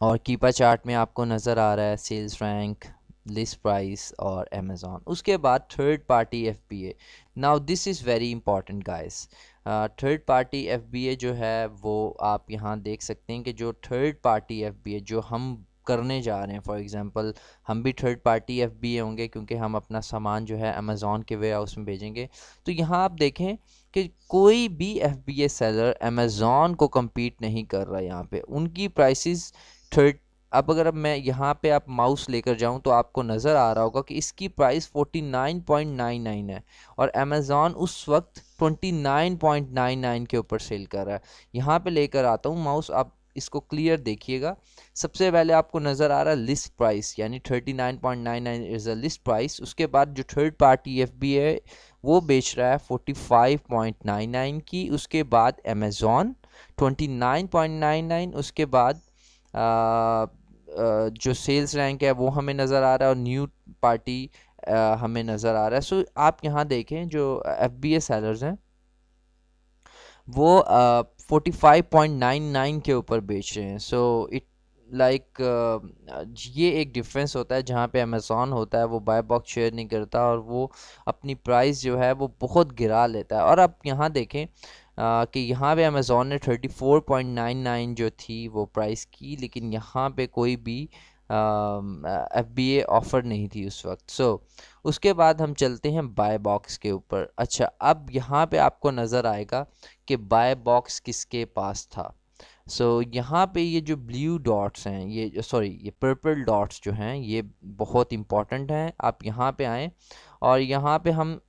और कीपा चार्ट में आपको नज़र आ रहा है सेल्स रैंक, लिस्ट प्राइस और अमेज़ॉन। उसके बाद third party FBA. Now this is very important guys. Third party FBA जो है वो आप यहाँ देख सकते हैं कि जो थर्ड पार्टी एफबीए जो हम करने जा रहे हैं, फॉर एग्जांपल हम भी थर्ड पार्टी एफबीए होंगे क्योंकि हम अपना सामान जो है अमेज़ॉन के वेयर हाउस में भेजेंगे। तो यहाँ आप देखें कि कोई भी एफबीए सेलर अमेज़ॉन को compete नहीं कर रहा है। यहाँ पे उनकी प्राइसेस थर्ड, अब मैं यहाँ पे आप माउस लेकर जाऊँ तो आपको नज़र आ रहा होगा कि इसकी प्राइस 49.99 है और अमेज़ॉन उस वक्त 29.99 के ऊपर सेल कर रहा है। यहाँ पे लेकर आता हूँ माउस, आप इसको क्लियर देखिएगा। सबसे पहले आपको नज़र आ रहा है लिस्ट प्राइस, यानी 39.99 इज़ अ लिस्ट प्राइस। उसके बाद जो थर्ड पार्टी एफ बी है वो बेच रहा है 45.99 की। उसके बाद अमेज़ॉन 29.99। उसके बाद जो सेल्स रैंक है वो हमें नज़र आ रहा है और न्यू पार्टी हमें नज़र आ रहा है। सो आप यहाँ देखें जो एफ बी ए सेलर्स हैं वो 45.99 के ऊपर बेच रहे हैं। सो इट लाइक ये एक डिफरेंस होता है जहाँ पे अमेज़ॉन होता है वो बाय बॉक्स शेयर नहीं करता और वो अपनी प्राइस जो है वो बहुत गिरा लेता है। और आप यहाँ देखें कि यहाँ पे अमेज़ॉन ने 34.99 जो थी वो प्राइस की, लेकिन यहाँ पे कोई भी एफ बी ए ऑफ़र नहीं थी उस वक्त। सो उसके बाद हम चलते हैं बाय बॉक्स के ऊपर। अच्छा, अब यहाँ पे आपको नज़र आएगा कि बाय बॉक्स किसके पास था। यहाँ पे ये जो ब्लू डॉट्स हैं, ये सॉरी ये पर्पल डॉट्स जो हैं ये बहुत इंपॉर्टेंट हैं। आप यहाँ पे आएँ और यहाँ पे हम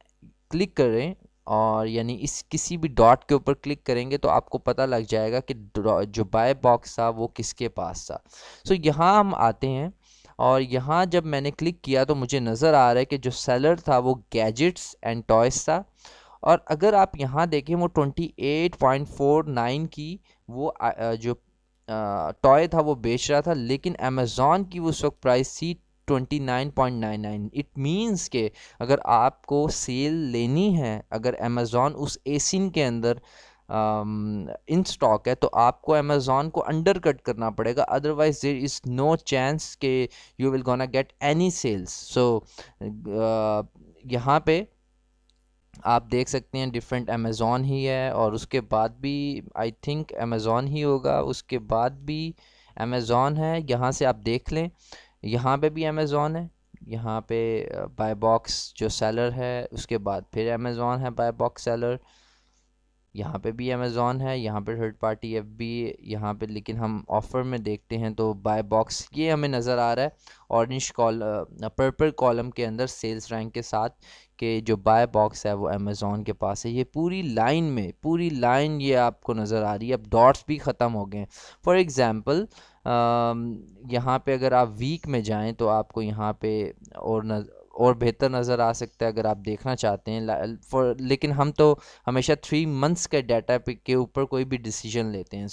क्लिक करें और यानी इस किसी भी डॉट के ऊपर क्लिक करेंगे तो आपको पता लग जाएगा कि जो बाय बॉक्स था वो किसके पास था। यहाँ हम आते हैं और यहाँ जब मैंने क्लिक किया तो मुझे नज़र आ रहा है कि जो सेलर था वो गैजेट्स एंड टॉयज़ था। और अगर आप यहाँ देखें वो 28.49 की वो जो टॉय था वो बेच रहा था, लेकिन अमेज़ॉन की उस वक्त प्राइस थी 29.99। इट मीन्स के अगर आपको सेल लेनी है, अगर अमेज़ॉन उस एसिन के अंदर इन स्टॉक है तो आपको अमेज़ॉन को अंडर कट करना पड़ेगा, otherwise there is no chance के you will gonna get any sales. यहाँ पे आप देख सकते हैं डिफरेंट अमेज़ॉन ही है और उसके बाद भी आई थिंक अमेज़ॉन ही होगा, उसके बाद भी अमेज़ॉन है। यहाँ से आप देख लें, यहाँ पे भी अमेज़ॉन है। यहाँ पे बाय बॉक्स जो सेलर है उसके बाद फिर अमेज़ॉन है बाय बॉक्स सेलर। यहाँ पे भी अमेज़ॉन है, यहाँ पे थर्ड पार्टी एफ बी, यहाँ पे लेकिन हम ऑफ़र में देखते हैं तो बाय बॉक्स ये हमें नज़र आ रहा है ऑरेंज पर्पल कॉलम के अंदर सेल्स रैंक के साथ कि जो बाय बॉक्स है वो अमेज़ॉन के पास है। ये पूरी लाइन में पूरी लाइन ये आपको नज़र आ रही है। अब डॉट्स भी ख़त्म हो गए हैं। फॉर एग्ज़ाम्पल यहाँ पे अगर आप वीक में जाएं तो आपको यहाँ पे और बेहतर नज़र आ सकता है अगर आप देखना चाहते हैं फॉर, लेकिन हम तो हमेशा 3 मंथ्स के डाटा के ऊपर कोई भी डिसीजन लेते हैं।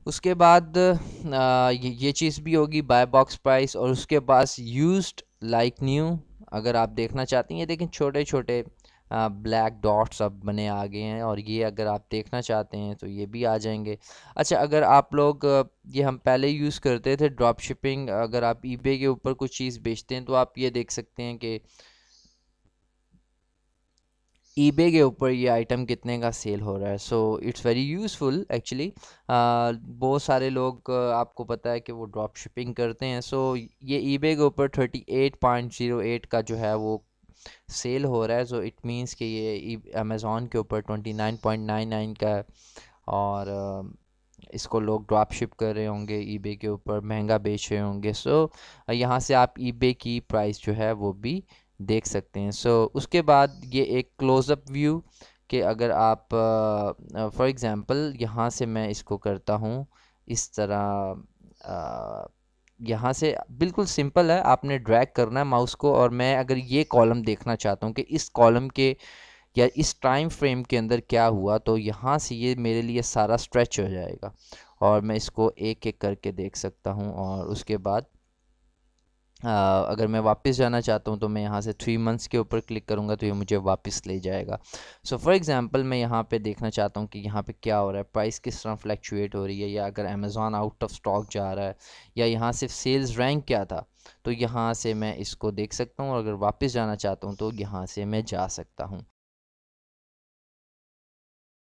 उसके बाद ये चीज़ भी होगी बाय बॉक्स प्राइस। और उसके पास यूज्ड लाइक न्यू अगर आप देखना चाहते हैं, ये देखें छोटे छोटे ब्लैक डॉट्स अब बने आ गए हैं और ये अगर आप देखना चाहते हैं तो ये भी आ जाएंगे। अच्छा, अगर आप लोग ये हम पहले यूज़ करते थे ड्रॉप शिपिंग, अगर आप ईबे के ऊपर कुछ चीज़ बेचते हैं तो आप ये देख सकते हैं कि ईबे के ऊपर ये आइटम कितने का सेल हो रहा है। So it's very useful actually. बहुत सारे लोग आपको पता है कि वो ड्रॉप शिपिंग करते हैं। ये ईबे के ऊपर 38.08 का जो है वो सेल हो रहा है। सो इट मींस कि ये अमेज़ॉन के ऊपर 29.99 का है और इसको लोग ड्रॉप शिप कर रहे होंगे, ईबे के ऊपर महंगा बेच रहे होंगे। यहाँ से आप ईबे की प्राइस जो है वो भी देख सकते हैं। उसके बाद ये एक क्लोज़अप व्यू कि अगर आप फॉर एग्ज़ाम्पल यहाँ से मैं इसको करता हूँ इस तरह, यहाँ से बिल्कुल सिंपल है, आपने ड्रैग करना है माउस को और मैं अगर ये कॉलम देखना चाहता हूँ कि इस कॉलम के या इस टाइम फ्रेम के अंदर क्या हुआ तो यहाँ से ये मेरे लिए सारा स्ट्रेच हो जाएगा और मैं इसको एक एक करके देख सकता हूँ। और उसके बाद अगर मैं वापस जाना चाहता हूँ तो मैं यहाँ से 3 मंथ्स के ऊपर क्लिक करूँगा तो ये मुझे वापस ले जाएगा। सो फॉर एग्ज़ाम्पल मैं यहाँ पे देखना चाहता हूँ कि यहाँ पे क्या हो रहा है, प्राइस किस तरह फ्लैक्चुएट हो रही है, या अगर अमेज़ॉन आउट ऑफ स्टॉक जा रहा है, या यहाँ सिर्फ सेल्स रैंक क्या था। तो यहाँ से मैं इसको देख सकता हूँ, और अगर वापस जाना चाहता हूँ तो यहाँ से मैं जा सकता हूँ।